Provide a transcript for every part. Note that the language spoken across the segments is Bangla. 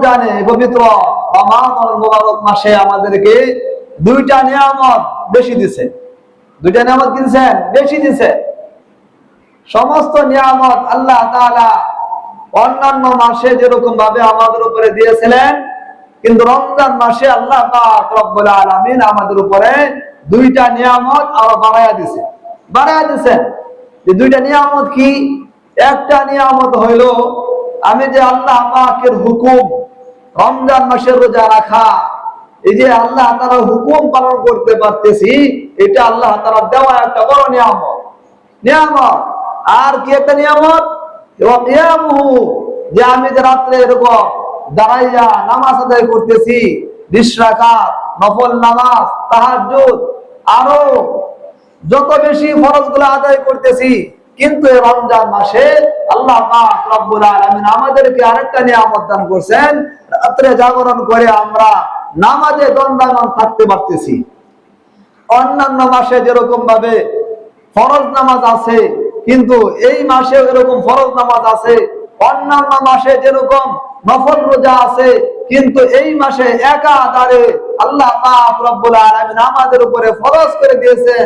রমজানে পবিত্র রমাদানুল মুবারক মাসে আমাদেরকে দুইটা নিয়ামত বেশি দিয়েছে। দুইটা নিয়ামত কি দিয়েছেন? বেশি দিয়েছে। সমস্ত নিয়ামত আল্লাহ তাআলা অন্যান্য মাসে যেরকম ভাবে আমাদের উপরে দিয়েছিলেন, কিন্তু রমজান মাসে আল্লাহ পাক রব্বুল আলামিন আমাদের উপরে দুইটা নিয়ামত আরো বাড়ায়া দিয়েছেন। যে দুইটা নিয়ামত কি? একটা নিয়ামত হইল আমি যে আল্লাহ পাকের হুকুম রমজান মাসের রোজা রাখা, এই যে আল্লাহ তাআলার হুকুম পালন করতে পারতেছি, এটা আল্লাহ তাআলার দেওয়া একটা বড় নিয়ামত। আর কি একটা নিয়ামত? যে আমি যে রাত্রে এরকম দাঁড়াইয়া নামাজ আদায় করতেছি, 20 রাকাত নফল নামাজ, তাহাজ্জুদ, আরো যত বেশি ফরজগুলো আদায় করতেছি, কিন্তু এই রমজান মাসে আল্লাহ পাক রব্বুল আলামিন আমাদেরকে আরেকটা নিয়ামত দান করছেন। রাত্রে জাগরণ করে আমরা নামাজে দণ্ডায়মান থাকতে পারতেছি। অন্যান্য মাসে যেরকম ভাবে ফরজ নামাজ আছে, কিন্তু এই মাসে এরকম ফরজ নামাজ আছে। অন্যান্য মাসে যেরকম নফল রোজা আছে, কিন্তু এই মাসে একাধারে আল্লাহ পাক রব্বুল আলামিন আমাদের উপরে ফরজ করে দিয়েছেন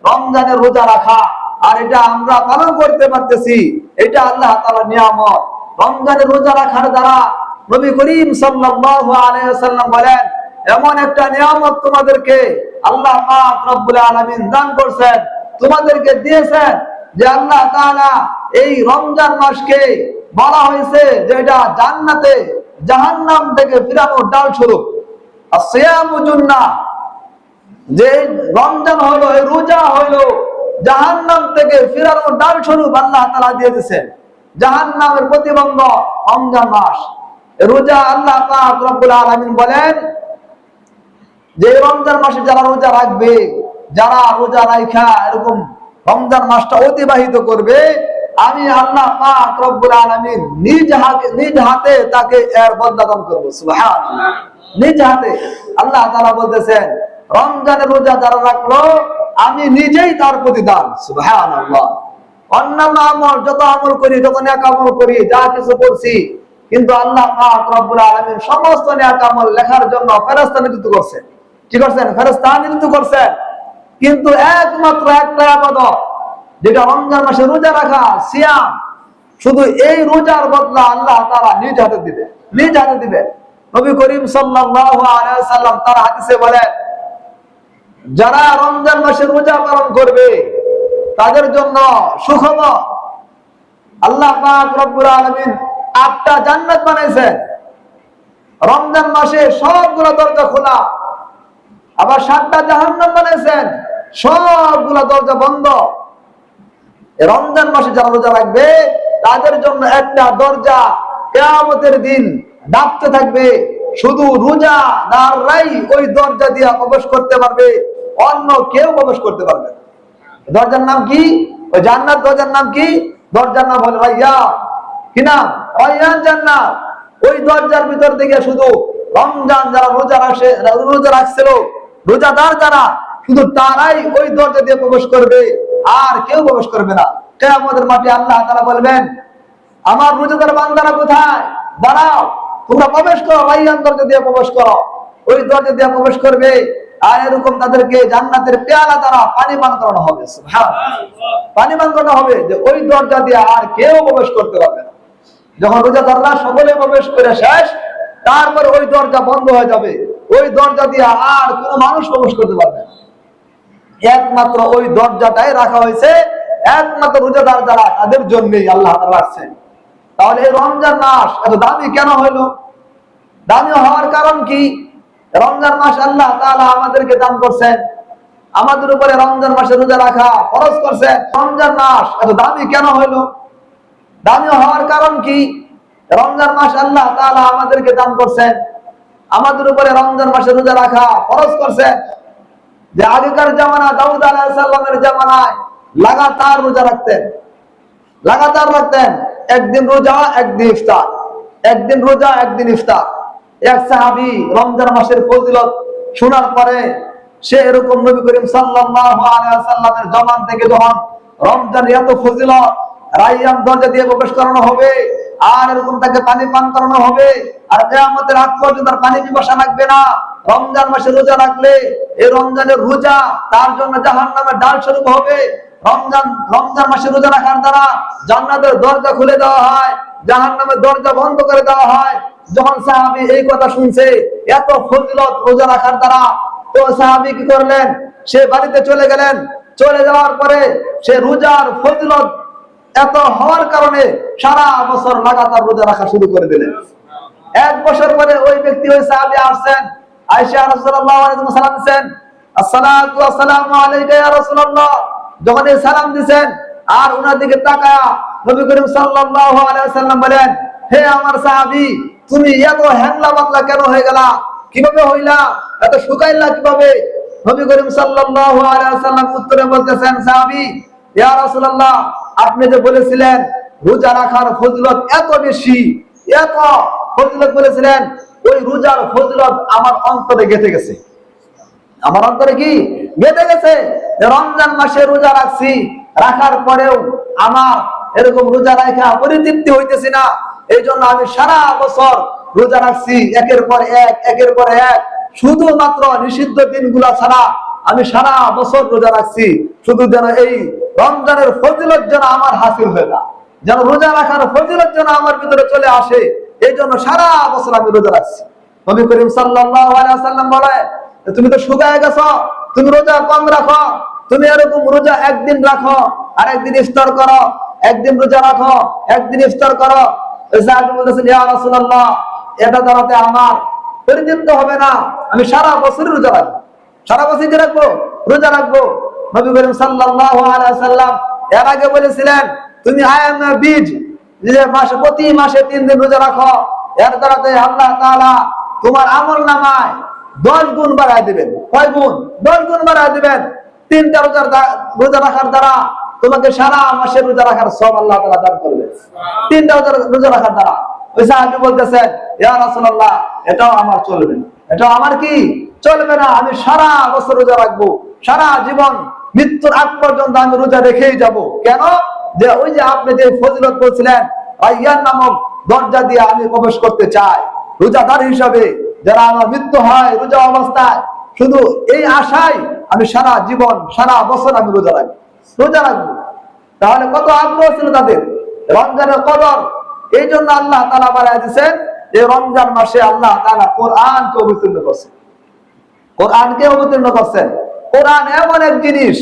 রমজানের রোজা রাখা, আর এটা আমরা পালন করতে পারতেছি। এটা আল্লাহ তাআলার নিয়ামত। রমজানের রোজা রাখার দ্বারা নবী করিম সাল্লাল্লাহু আলাইহি ওয়াসাল্লাম বলেন, এমন একটা নিয়ামত তোমাদেরকে আল্লাহ পাক রব্বুল আলামিন দান করছেন, তোমাদেরকে দিয়েছেন, যে আল্লাহ তাআলা এই রমজান মাসকে বলা হয়েছে যে এটা জান্নাতে জাহান্নাম থেকে ফিরানোর ডাল স্বরূপ। আসিয়ামু জুন্নাহ, যে রমজান হলো, এই রোজা হলো জাহান্নাম থেকে ফিরানোর ডাল স্বরূপ আল্লাহ তাআলা দিয়ে দিয়েছেন। জাহান্নামের প্রতিবন্ধ রমজান মাস, রোজা আল্লাহ পাক রব্বুল আলামিন বলেন যে রমজান মাসে যারা রোজা রাখবে, যারা রোজা রাখা এরকম রমজান মাসটা অতিবাহিত করবে, আমি আল্লাহ পাক রব্বুল আলামিন নিজ হাতে তাকে এর বদলা দান করব। সুবহানাল্লাহ। নিজ হাতে আল্লাহ তাআলা বলতেছেন, রমজানের রোজা যারা রাখলো আমি নিজেই তার প্রতিদান। সুবহানাল্লাহ। অন্যান্য আমল যত আমল করি, যত নেক আমল করি, যা কিছু করছি, কিন্তু আল্লাহ পাক রব্বুল আলামিন সমস্ত নেক আমল লেখার জন্য ফেরেশতা নিযুক্ত করছেন। কি করছেন? ফেরেশতা নিযুক্ত করছেন। কিন্তু একমাত্র একটা ইবাদত, যেটা রমজান মাসে রোজা রাখা, সিয়াম, শুধু এই রোজার বদলা আল্লাহ তাআলা নিজ হাতে দিবেন। নবী করিম সাল্লাল্লাহু আলাইহি ওয়াসাল্লাম তার হাদিসে বলেন, যারা রমজান মাসে রোজা পালন করবে তাদের জন্য সুখবর, আল্লাহ পাক রব্বুল আলামিন 8টা জান্নাত বানাইছেন। রমজান মাসে সবগুলো দরজা খোলা। আবার 7টা জাহান্নাম বানাইছেন, সবগুলো দরজা বন্ধ। রমজান মাসে যারা রোজা রাখবে তাদের জন্য একটা দরজা কিয়ামতের দিন ডাকতে থাকবে, শুধু রোজাদাররাই ওই দরজা দিয়ে প্রবেশ করতে পারবে, অন্য কেউ প্রবেশ করতে পারবে না। দরজার নাম কি? ওই জান্নাত দরজার নাম কি? দরজার নাম হলো রায়্যান। কি নাম? রায়্যান জান্নাত। ওই দরজার ভিতর থেকে শুধু রমজান যারা রোজা রাখছিল, রোজাদার যারা, শুধু তারাই ওই দরজা দিয়ে প্রবেশ করবে, আর কেউ প্রবেশ করবে না। কিয়ামতের মাঠে আল্লাহ তাআলা বলবেন, আমার রোজাদার বান্দারা কোথায়? দাঁড়াও, তোমরা প্রবেশ করো, রায়্যান দরজা দিয়ে প্রবেশ করো। ওই দরজা দিয়ে প্রবেশ করবে, আর এরকম তাদেরকে জান্নাতের পেয়ালা দ্বারা পানি পান করানো হবে। সুবহানাল্লাহ। পানি পান করানো হবে, যে ওই দরজা দিয়ে আর কেউ প্রবেশ করতে পারবে না। যখন রোজাদাররা সকলে প্রবেশ করে শেষ, তারপর ওই দরজা বন্ধ হয়ে যাবে। ওই দরজা দিয়ে আর কোনো মানুষ প্রবেশ করতে পারবে না। একমাত্র ওই দরজাটাই রাখা হয়েছে একমাত্র রোজাদার যারা, তাদের জন্যই আল্লাহ তাআলা রাখছেন। তাহলে এই রমজান মাস এত দামি কেন হইল? দামি হওয়ার কারণ কি? রমজান মাস আল্লাহ তাআলা আমাদেরকে দান করছেন, আমাদের উপরে রমজান মাসে রোজা রাখা ফরজ করছেন। রমজান মাস এত দামি কেন হইল? দামি হওয়ার কারণ কি? রমজান মাস আল্লাহ তাআলা আমাদেরকে দান করছেন, আমাদের উপরে রমজান মাসে রোজা রাখা ফরজ করছেন। যে আগেকার জামানা, দাউদ আলাইহিস সালামের জামানায় লাগাতার রোজা রাখতেন, একদিন রোজা একদিন ইফতার, একদিন রোজা একদিন ইফতার। এক সাহাবী রমজান মাসের ফজিলত শোনার পরে সে এরকম নবী করিম সাল্লাল্লাহু আলাইহি ওয়াসাল্লামের জবান থেকে যখন রমজান এত ফজিলত, রায়্যান দরজা দিয়ে প্রবেশ করানো হবে, আর এরকম তাকে পানি পান করানো হবে, আর কিয়ামতের আগ পর্যন্ত তার পানি পিপাসা লাগবে না। রমজান মাসে রোজা রাখলে এই রমজানের রোজা তার জন্য জাহান্নামের ডাল স্বরূপ হবে। রমজান মাসে রোজা রাখার দ্বারা জান্নাতের দরজা খুলে দেওয়া হয়, জাহান্নামের দরজা বন্ধ করে দেওয়া হয়। যখন সাহাবী এই কথা শুনছে, এত ফজিলত রোজা রাখার দ্বারা, তো সাহাবী কি করলেন? সে বাড়িতে চলে গেলেন। চলে যাওয়ার পরে সে রোজার ফজিলত এত হওয়ার কারণে সারা বছর লাগাতার রোজা রাখা শুরু করে দিলেন। এক বছর পরে ওই ব্যক্তি, ওই সাহাবী আসছেন, আয়েশা রাদিয়াল্লাহু আনহা সালাম দিয়েছেন, আসসালাতু ওয়াসসালামু আলাইকা ইয়া রাসূলুল্লাহ। যখন এই সালাম দিয়েছেন আর ওনার দিকে তাকায়া নবী করিম সাল্লাল্লাহু আলাইহি ওয়াসাল্লাম বলেন, হে আমার সাহাবী, তুমি এত হ্যাংলা পাতলা কেন হয়ে গেলা? কিভাবে হইলা? এত শুকাইলা কিভাবে? নবী করিম সাল্লাল্লাহু আলাইহি ওয়াসাল্লাম উত্তরে বলতেছেন, সাহাবী, ইয়া রাসূলুল্লাহ, আপনি যে বলেছিলেন রোজা রাখার ফজিলত এত বেশি, এত ফজিলত বলেছিলেন, ওই রোজার ফজিলত আমার অন্তরে গেঁথে গেছে। আমার অন্তরে কি গেঁথে গেছে? রমজান মাসে রোজা রাখছি, রাখার পরেও আমার এরকম রোজা রাখা পরিতৃপ্তি হইতেছি না। এই জন্য আমি সারা বছর রোজা রাখছি, একের পর এক, একের পর এক, শুধুমাত্র নিষিদ্ধ দিনগুলা ছাড়া আমি সারা বছর রোজা রাখছি, শুধু যেন এই রমজানের ফজিলত যেন আমার হাসিল হয়ে যায়, যেন রোজা রাখার ফজিলত যেন আমার ভিতরে চলে আসে। এই জন্য সারা বছর আমি রোজা রাখছি। নবী করিম সাল্লাল্লাহু আলাইহি ওয়াসাল্লাম বলে, তুমি তো শুকায় গেছো, তুমি রোজা কম রাখো, তুমি এরকম রোজা একদিন রাখো আর একদিন ইফতার করো, একদিন রোজা রাখো, একদিন ইফতার করো। সাহাবী বলতেছেন, ইয়া রাসূলুল্লাহ, এটা দ্বারাতে আমার পরিতৃপ্ত হবে না, আমি সারা বছর রোজা রাখবো, সারা বছর কি রাখবো? রোজা রাখবো। নবী করিম সাল্লাল্লাহু আলাইহি ওয়াসাল্লাম এর আগে বলেছিলেন, তুমি আয়ামে বীজ, যে মাসে প্রতি মাসে 3 দিন রোজা রাখো, এর দ্বারাতে আল্লাহ তাআলা তোমার আমলনামায় 10 গুণ বাড়ায় দিবেন। কয় গুণ? 10 গুণ বাড়ায় দিবেন। 3টা রোজা রাখার দ্বারা তোমাকে সারা মাসের রোজা রাখার সওয়াব আল্লাহ তাআলা দান করবেন। 3টা রোজা রাখার দ্বারা। ওই সাহাবী বলতেছেন, ইয়া রাসূলুল্লাহ, এটাও আমার চলবে না, এটাও আমার কি চলবে না, আমি সারা বছর রোজা রাখবো, সারা জীবন মৃত্যুর আগ পর্যন্ত আমি রোজা রেখেই যাব। কেন? যে ওই যে আপনি যে ফজিলত বলছিলেন, রায়্যান নামক দরজা দিয়ে আমি প্রবেশ করতে চাই রোজাদার হিসাবে। যারা আমার মৃত্যু হয় রোজা অবস্থায়, শুধু এই আশায় আমি সারা জীবন, সারা বছর আমি রোজা রাখবো, রোজা রাখবো। তাহলে কত আগ্রহ ছিল তাদের রমজানের কদর। এই জন্য আল্লাহ তাআলা বাড়ায় দিয়েছেন যে রমজান মাসে আল্লাহ তাআলা কোরআনকে অবতীর্ণ করছেন, কোরআনকে অবতীর্ণ করছেন। কোরআন এমন এক জিনিস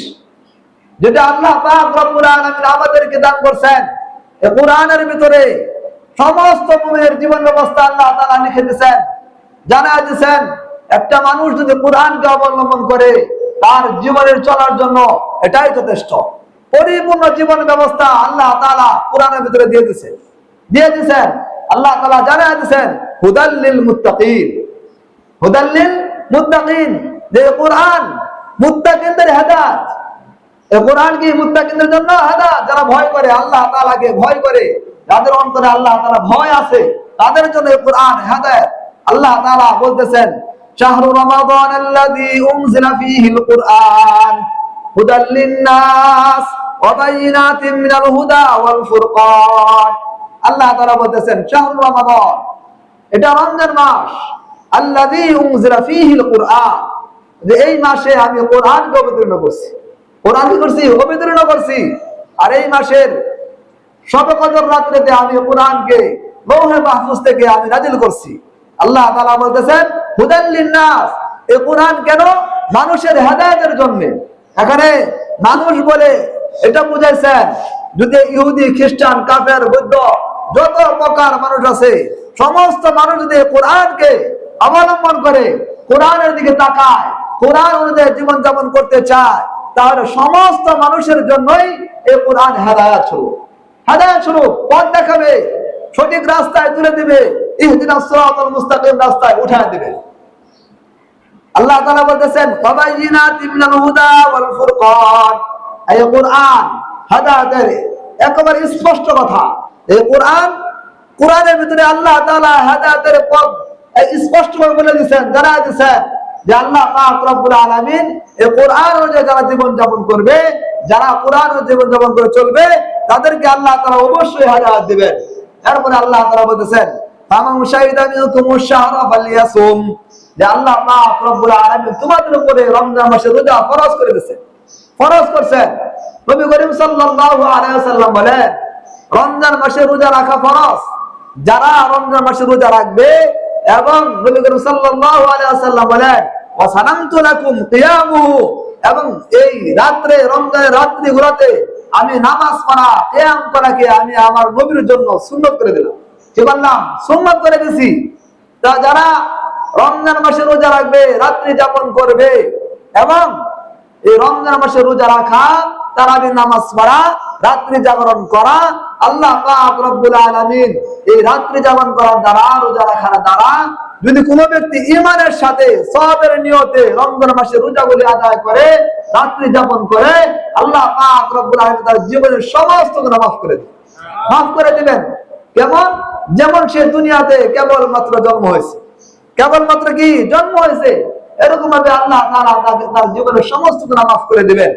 যেটা আল্লাহ পাক রব্বুল আলামিন আমাদেরকে দান করছেন। এই কোরআনের ভিতরে সমস্ত মুমিনের জীবন ব্যবস্থা আল্লাহ তাআলা লিখে দিয়েছেন, জানায় দিয়েছেন। একটা মানুষ যদি কোরআনকে অবলম্বন করে তার জীবনের চলার জন্য এটাই যথেষ্ট। পরিপূর্ণ জীবন ব্যবস্থা আল্লাহ তাআলা কোরআনের ভিতরে দিয়ে দিয়েছেন। আল্লাহ তাআলা জানায় দিয়েছেন, হুদাল লিল মুত্তাকিন, হুদাল লিল মুত্তাকিন, যে কোরআন মুত্তাকিনদের হেদায়েত। এই কোরআন কি মুত্তাকিনদের জন্য হেদায়েত? যারা ভয় করে, আল্লাহ তাআলাকে ভয় করে, যাদের অন্তরে আল্লাহ তাআলা ভয় আছে, তাদের জন্য এই কোরআন হেদায়েত। আল্লাহ তাআলা বলতেছেন, শাহরু রমাদানাল্লাযী উনজিলা ফীহিল কুরআন হুদাল লিন-নাস ওয়া বায়িনাতিন মিনাল হুদা ওয়াল ফুরকান। আল্লাহ তাআলা বলতেছেন, শাহরু রমাদান, এটা রমজান মাস, আল্লাযী উনজিলা ফীহিল কুরআন, যে এই মাসে আমি কোরআনকে অবতীর্ণ করছি। কোরআন কি করছি? অবতীর্ণ করছি। আর এই মাসের শবে কদর রাত্রিতে আমি কোরআনকে লৌহে মাহফুজ থেকে আমি নাজিল করছি। আল্লাহ তাআলা বলতেছেন, হুদাল লিন-নাস, এই কোরআন কেন? মানুষের হেদায়েতের জন্য। এখানে মানুষ বলে এটা বুঝাইছেন, যদি ইহুদি, খ্রিস্টান, কাফের, বৌদ্ধ, যত প্রকার মানুষ আছে, সমস্ত মানুষ যদি কোরআনকে অবলম্বন করে, কোরআনের দিকে তাকায়, কোরআন অনুযায়ী জীবন যাপন করতে চায়, তাহলে সমস্ত মানুষের জন্যই এই কোরআন হেদায়েত স্বরূপ, হেদায়েত স্বরূপ, পথ দেখাবে, সঠিক রাস্তায় তুলে দিবে, ইহদিনাস সিরাতাল মুস্তাকিম রাস্তায় উঠায় দিবে। আল্লাহ তাআলা বলতেছেন, ওয়াবাইয়িনাতিন মিনাল হুদা ওয়াল ফুরকান, এই কোরআন হেদায়েতের একেবারে স্পষ্ট কথা। এই কোরআনের ভিতরে আল্লাহ তাআলা হেদায়েতের পথ স্পষ্ট করে বলে দিয়েছেন, জানায় দিয়েছেন যে আল্লাহ পাক রব্বুল আলামিন এই কোরআন অনুযায়ী যারা জীবন যাপন করবে, যারা কোরআন জীবন যাপন করে চলবে, তাদেরকে আল্লাহ তাআলা অবশ্যই হেদায়েত দিবেন। এরপরে আল্লাহ তাআলা বলতেছেন ফামান শাহিদা মিনকুমুশ শাহরা ফালিয়াসুম, যে আল্লাহ পাক রব্বুল আলামিন তোমাদের উপরে রমজান মাসে রোজা ফরজ করে দিয়েছেন, ফরজ করেছেন। নবী করিম সাল্লাল্লাহু আলাইহি ওয়াসাল্লাম বলেন রমজান মাসে রোজা রাখা ফরজ। যারা রমজান মাসে রোজা রাখবে, এবং নবী করিম সাল্লাল্লাহু আলাইহি ওয়াসাল্লাম বলেন ওয়া সানামতু লাকুম কিয়ামুহু, এবং এই রাত্রে রমজানের রাত্রিগুলোতে আমি নামাজ পড়া কিয়াম করাকে আমি আমার নবীর জন্য সুন্নাত করে দিলাম। কি বললাম? সুন্নাত করে দিয়েছি। তা যারা রমজান মাসে রোজা রাখবে, রাত্রি যাপন করবে, এবং এই রমজান মাসে রোজা রাখা, তারাবি নামাজ পড়া, রাত্রি জাগরণ করা, আল্লাহ পাক রব্বুল আলামিন এই রাত্রি জাগরণ করার দ্বারা, রোজা রাখার দ্বারা যদি কোনো ব্যক্তি ঈমানের সাথে সওয়াবের নিয়তে রমজান মাসে রোজাগুলি আদায় করে, রাত্রি যাপন করে, আল্লাহ পাক রব্বুল আলামিন তার জীবনের সমস্ত গুনাহ মাফ করে দিবেন। কেমন? যেমন সে দুনিয়াতে কেবলমাত্র জন্ম হয়েছে, কেবলমাত্র কি জন্ম হয়েছে, এরকম ভাবে আল্লাহ তাআলা তার জীবনের সমস্ত গুনাহ মাফ করে দিবেন।